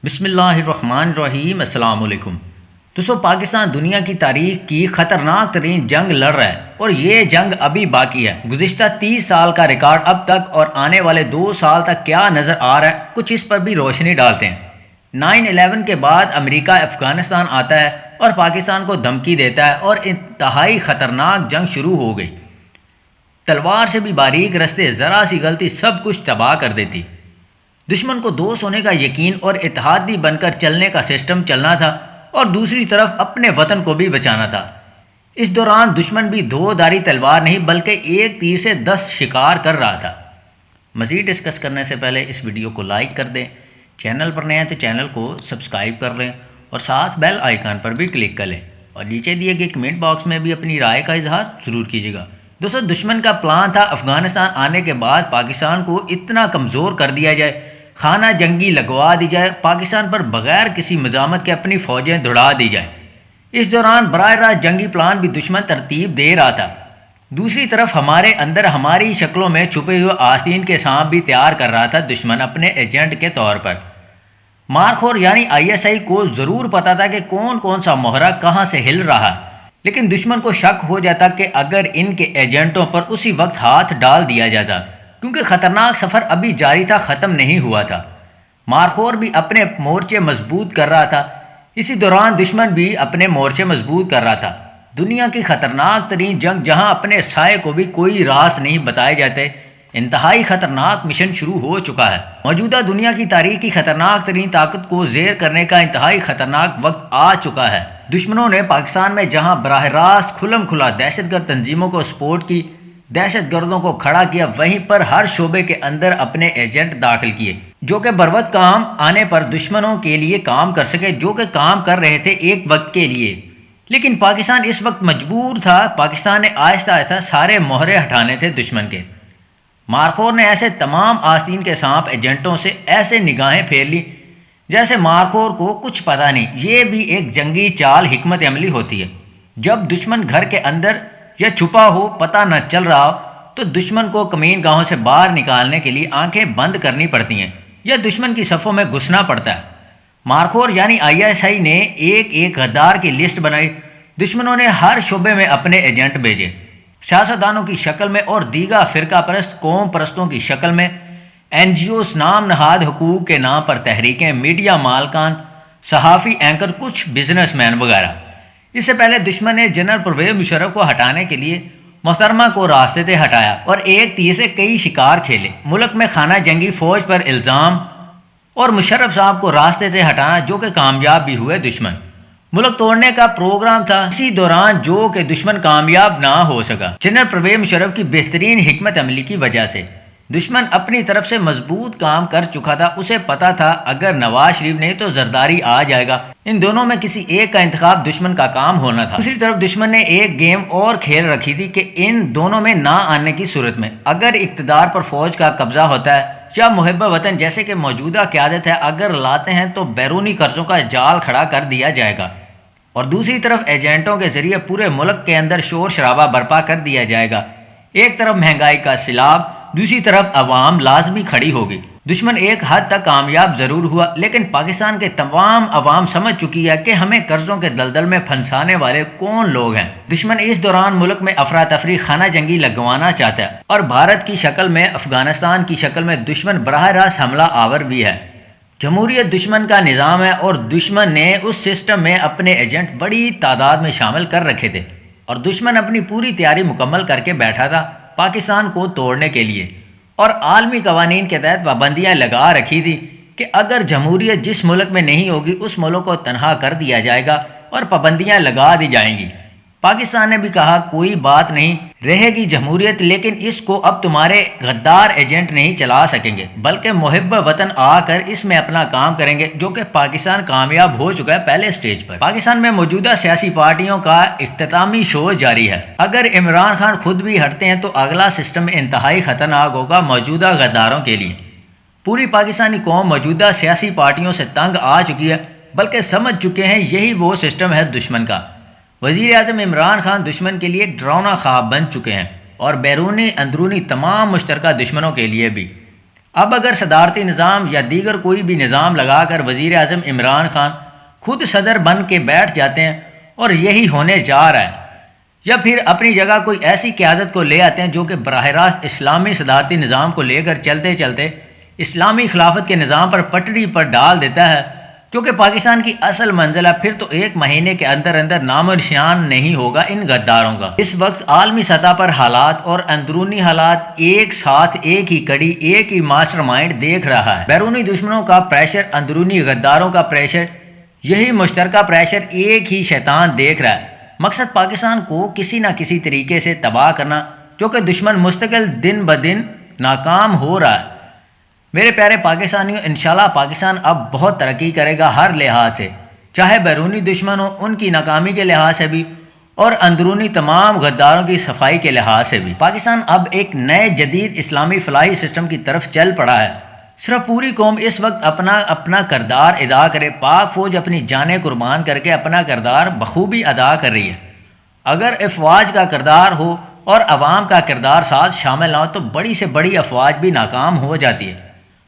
بسم اللہ الرحمن الرحیم۔ السلام علیکم دوستو، پاکستان دنیا کی تاریخ کی خطرناک ترین جنگ لڑ رہا ہے اور یہ جنگ ابھی باقی ہے۔ گزشتہ 30 سال کا ریکارڈ اب تک اور آنے والے 2 سال تک کیا نظر آ رہا ہے، کچھ اس پر بھی روشنی ڈالتے ہیں۔ 9/11 کے بعد امریکہ افغانستان آتا ہے اور پاکستان کو دھمکی دیتا ہے اور انتہائی خطرناک جنگ شروع ہو گئی۔ تلوار سے بھی باریک رستے، ذرا سی غلطی سب کچھ تباہ کر دیتی۔ دشمن کو دوست ہونے کا یقین اور اتحادی بن کر چلنے کا سسٹم چلنا تھا اور دوسری طرف اپنے وطن کو بھی بچانا تھا۔ اس دوران دشمن بھی دو دھاری تلوار نہیں بلکہ ایک تیر سے 10 شکار کر رہا تھا۔ مزید ڈسکس کرنے سے پہلے اس ویڈیو کو لائک کر دیں، چینل پر نئے ہیں تو چینل کو سبسکرائب کر لیں اور ساتھ بیل آئیکن پر بھی کلک کر لیں اور نیچے دیے گئے کمنٹ باکس میں بھی اپنی رائے کا اظہار ضرور کیجیے گا۔ دوستو، دشمن کا پلان تھا افغانستان آنے کے بعد پاکستان کو اتنا کمزور کر دیا جائے، خانہ جنگی لگوا دی جائے، پاکستان پر بغیر کسی مزاحمت کے اپنی فوجیں دوڑا دی جائیں۔ اس دوران براہ راست جنگی پلان بھی دشمن ترتیب دے رہا تھا۔ دوسری طرف ہمارے اندر ہماری شکلوں میں چھپے ہوئے آستین کے سانپ بھی تیار کر رہا تھا دشمن اپنے ایجنٹ کے طور پر۔ مارخور یعنی ISI کو ضرور پتا تھا کہ کون سا محرک کہاں سے ہل رہا ہے، لیکن دشمن کو شک ہو جاتا کہ اگر ان کے ایجنٹوں پر اسی وقت ہاتھ ڈال دیا جاتا، کیونکہ خطرناک سفر ابھی جاری تھا، ختم نہیں ہوا تھا۔ مارخور بھی اپنے مورچے مضبوط کر رہا تھا، اسی دوران دشمن بھی اپنے مورچے مضبوط کر رہا تھا۔ دنیا کی خطرناک ترین جنگ جہاں اپنے سائے کو بھی کوئی راز نہیں بتائے جاتے، انتہائی خطرناک مشن شروع ہو چکا ہے۔ موجودہ دنیا کی تاریخ کی خطرناک ترین طاقت کو زیر کرنے کا انتہائی خطرناک وقت آ چکا ہے۔ دشمنوں نے پاکستان میں جہاں براہ راست کھلم کھلا دہشت گرد تنظیموں کو سپورٹ کی، دہشت گردوں کو کھڑا کیا، وہیں پر ہر شعبے کے اندر اپنے ایجنٹ داخل کیے جو کہ بروقت کام آنے پر دشمنوں کے لیے کام کر سکے، جو کہ کام کر رہے تھے ایک وقت کے لیے۔ لیکن پاکستان اس وقت مجبور تھا، پاکستان نے آہستہ آہستہ سارے مہرے ہٹانے تھے دشمن کے۔ مارخور نے ایسے تمام آستین کے سانپ ایجنٹوں سے ایسے نگاہیں پھیر لی جیسے مارخور کو کچھ پتہ نہیں۔ یہ بھی ایک جنگی چال حکمت عملی ہوتی ہے۔ جب دشمن گھر کے اندر یا چھپا ہو، پتہ نہ چل رہا ہو، تو دشمن کو کمین گاہوں سے باہر نکالنے کے لیے آنکھیں بند کرنی پڑتی ہیں یا دشمن کی صفوں میں گھسنا پڑتا ہے۔ مارخور یعنی ISI نے ایک غدار کی لسٹ بنائی۔ دشمنوں نے ہر شعبے میں اپنے ایجنٹ بھیجے، سیاستدانوں کی شکل میں اور دیگر فرقہ پرست قوم پرستوں کی شکل میں، NGOs، نام نہاد حقوق کے نام پر تحریکیں، میڈیا مالکان، صحافی، اینکر، کچھ بزنس مین وغیرہ۔ اس سے پہلے دشمن نے جنرل پرویز مشرف کو ہٹانے کے لیے محترمہ کو راستے سے ہٹایا اور ایک تیر سے کئی شکار کھیلے۔ ملک میں خانہ جنگی فوج پر الزام اور مشرف صاحب کو راستے سے ہٹانا، جو کہ کامیاب بھی ہوئے۔ دشمن ملک توڑنے کا پروگرام تھا اسی دوران، جو کہ دشمن کامیاب نہ ہو سکا۔ جنرل پرویز مشرف کی بہترین حکمت عملی کی وجہ سے دشمن اپنی طرف سے مضبوط کام کر چکا تھا۔ اسے پتا تھا اگر نواز شریف نہیں تو زرداری آ جائے گا، ان دونوں میں کسی ایک کا انتخاب دشمن کا کام ہونا تھا۔ دوسری طرف دشمن نے ایک گیم اور کھیل رکھی تھی کہ ان دونوں میں نہ آنے کی صورت میں اگر اقتدار پر فوج کا قبضہ ہوتا ہے یا محب وطن جیسے کہ موجودہ قیادت ہے اگر لاتے ہیں تو بیرونی قرضوں کا جال کھڑا کر دیا جائے گا، اور دوسری طرف ایجنٹوں کے ذریعے پورے ملک کے اندر شور شرابہ برپا کر دیا جائے گا۔ ایک طرف مہنگائی کا سیلاب، دوسری طرف عوام لازمی کھڑی ہوگی۔ دشمن ایک حد تک کامیاب ضرور ہوا، لیکن پاکستان کے تمام عوام سمجھ چکی ہے کہ ہمیں قرضوں کے دلدل میں پھنسانے والے کون لوگ ہیں۔ دشمن اس دوران ملک میں افراتفری، خانہ جنگی لگوانا چاہتا ہے، اور بھارت کی شکل میں، افغانستان کی شکل میں دشمن براہ راست حملہ آور بھی ہے۔ جمہوریت دشمن کا نظام ہے اور دشمن نے اس سسٹم میں اپنے ایجنٹ بڑی تعداد میں شامل کر رکھے تھے، اور دشمن اپنی پوری تیاری مکمل کر کے بیٹھا تھا پاکستان کو توڑنے کے لیے، اور عالمی قوانین کے تحت پابندیاں لگا رکھی تھی کہ اگر جمہوریت جس ملک میں نہیں ہوگی اس ملک کو تنہا کر دیا جائے گا اور پابندیاں لگا دی جائیں گی۔ پاکستان نے بھی کہا کوئی بات نہیں، رہے گی جمہوریت، لیکن اس کو اب تمہارے غدار ایجنٹ نہیں چلا سکیں گے بلکہ محب وطن آ کر اس میں اپنا کام کریں گے، جو کہ پاکستان کامیاب ہو چکا ہے پہلے سٹیج پر۔ پاکستان میں موجودہ سیاسی پارٹیوں کا اختتامی شو جاری ہے۔ اگر عمران خان خود بھی ہٹتے ہیں تو اگلا سسٹم انتہائی خطرناک ہوگا موجودہ غداروں کے لیے۔ پوری پاکستانی قوم موجودہ سیاسی پارٹیوں سے تنگ آ چکی ہے، بلکہ سمجھ چکے ہیں یہی وہ سسٹم ہے دشمن کا۔ وزیر اعظم عمران خان دشمن کے لیے ایک ڈراؤنا خواب بن چکے ہیں، اور بیرونی اندرونی تمام مشترکہ دشمنوں کے لیے بھی۔ اب اگر صدارتی نظام یا دیگر کوئی بھی نظام لگا کر وزیر اعظم عمران خان خود صدر بن کے بیٹھ جاتے ہیں اور یہی ہونے جا رہا ہے، یا پھر اپنی جگہ کوئی ایسی قیادت کو لے آتے ہیں جو کہ براہ راست اسلامی صدارتی نظام کو لے کر چلتے چلتے اسلامی خلافت کے نظام پر پٹڑی پر ڈال دیتا ہے، جو کہ پاکستان کی اصل منزل ہے، پھر تو ایک مہینے کے اندر اندر نام و نشان نہیں ہوگا ان غداروں کا۔ اس وقت عالمی سطح پر حالات اور اندرونی حالات ایک ساتھ ایک ہی کڑی ایک ہی ماسٹر مائنڈ دیکھ رہا ہے۔ بیرونی دشمنوں کا پریشر، اندرونی غداروں کا پریشر، یہی مشترکہ پریشر ایک ہی شیطان دیکھ رہا ہے۔ مقصد پاکستان کو کسی نہ کسی طریقے سے تباہ کرنا، جو کہ دشمن مستقل دن بدن ناکام ہو رہا ہے۔ میرے پیارے پاکستانیوں، انشاءاللہ پاکستان اب بہت ترقی کرے گا ہر لحاظ سے، چاہے بیرونی دشمن ہو ان کی ناکامی کے لحاظ سے بھی اور اندرونی تمام غداروں کی صفائی کے لحاظ سے بھی۔ پاکستان اب ایک نئے جدید اسلامی فلاحی سسٹم کی طرف چل پڑا ہے۔ صرف پوری قوم اس وقت اپنا کردار ادا کرے۔ پاک فوج اپنی جانیں قربان کر کے اپنا کردار بخوبی ادا کر رہی ہے۔ اگر افواج کا کردار ہو اور عوام کا کردار ساتھ شامل نہ ہو تو بڑی سے بڑی افواج بھی ناکام ہو جاتی ہے۔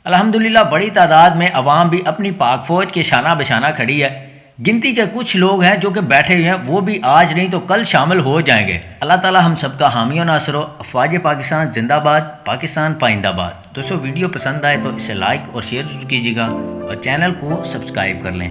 الحمدللہ بڑی تعداد میں عوام بھی اپنی پاک فوج کے شانہ بشانہ کھڑی ہے۔ گنتی کے کچھ لوگ ہیں جو کہ بیٹھے ہوئے ہیں، وہ بھی آج نہیں تو کل شامل ہو جائیں گے۔ اللہ تعالی ہم سب کا حامی و ناصر ہو۔ افواج پاکستان زندہ باد، پاکستان پائندہ باد۔ دوستو ویڈیو پسند آئے تو اسے لائک اور شیئر کیجیے گا اور چینل کو سبسکرائب کر لیں۔